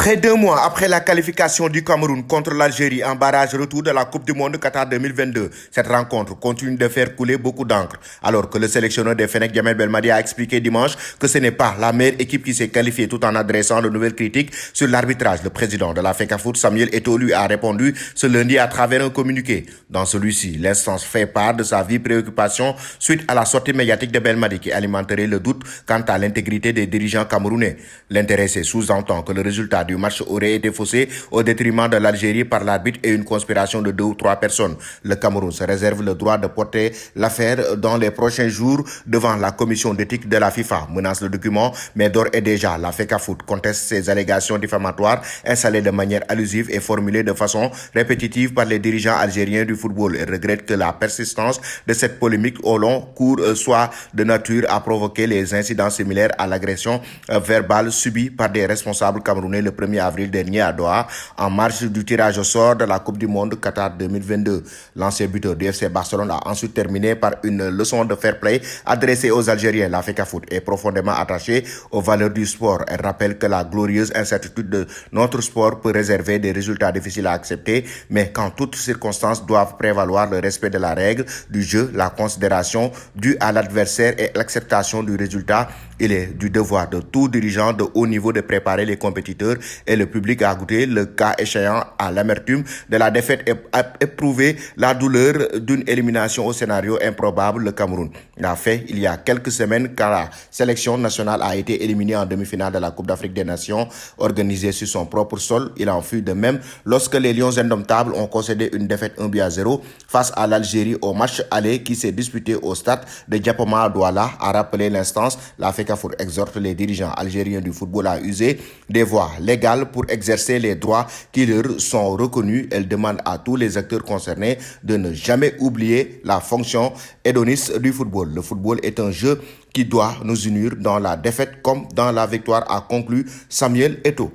Près d'un mois après la qualification du Cameroun contre l'Algérie en barrage retour de la Coupe du Monde Qatar 2022, cette rencontre continue de faire couler beaucoup d'encre. Alors que le sélectionneur des Fennecs, Djamel Belmadi, a expliqué dimanche que ce n'est pas la meilleure équipe qui s'est qualifiée tout en adressant de nouvelles critiques sur l'arbitrage. Le président de la FECAFOOT, Samuel Eto'o, lui a répondu ce lundi à travers un communiqué. Dans celui-ci, l'instance fait part de sa vive préoccupation suite à la sortie médiatique de Belmadi qui alimenterait le doute quant à l'intégrité des dirigeants camerounais. L'intéressé sous-entend que le résultat du match aurait été faussé au détriment de l'Algérie par l'arbitre et une conspiration de 2 ou 3 personnes. Le Cameroun se réserve le droit de porter l'affaire dans les prochains jours devant la commission d'éthique de la FIFA, menace le document, mais d'ores et déjà, la FECAFOOT conteste ces allégations diffamatoires installées de manière allusive et formulées de façon répétitive par les dirigeants algériens du football et regrette que la persistance de cette polémique au long cours soit de nature à provoquer les incidents similaires à l'agression verbale subie par des responsables camerounais le 1er avril dernier à Doha, en marge du tirage au sort de la Coupe du Monde Qatar 2022. L'ancien buteur du FC Barcelone a ensuite terminé par une leçon de fair play adressée aux Algériens. La FECAFOOT est profondément attachée aux valeurs du sport. Elle rappelle que la glorieuse incertitude de notre sport peut réserver des résultats difficiles à accepter, mais qu'en toutes circonstances doivent prévaloir le respect de la règle du jeu, la considération due à l'adversaire et l'acceptation du résultat. Il est du devoir de tout dirigeant de haut niveau de préparer les compétiteurs et le public à goûter, le cas échéant, à l'amertume de la défaite et à éprouver la douleur d'une élimination au scénario improbable. Le Cameroun l'a fait il y a quelques semaines quand la sélection nationale a été éliminée en demi-finale de la Coupe d'Afrique des Nations organisée sur son propre sol. Il en fut de même lorsque les Lions indomptables ont concédé une défaite 1-0 face à l'Algérie au match aller qui s'est disputé au stade de Diapoma à Douala. A rappelé l'instance, la FECAFOOT exhorte les dirigeants algériens du football à user des voies légales pour exercer les droits qui leur sont reconnus. Elle demande à tous les acteurs concernés de ne jamais oublier la fonction hédoniste du football. Le football est un jeu qui doit nous unir dans la défaite comme dans la victoire, a conclu Samuel Eto'o.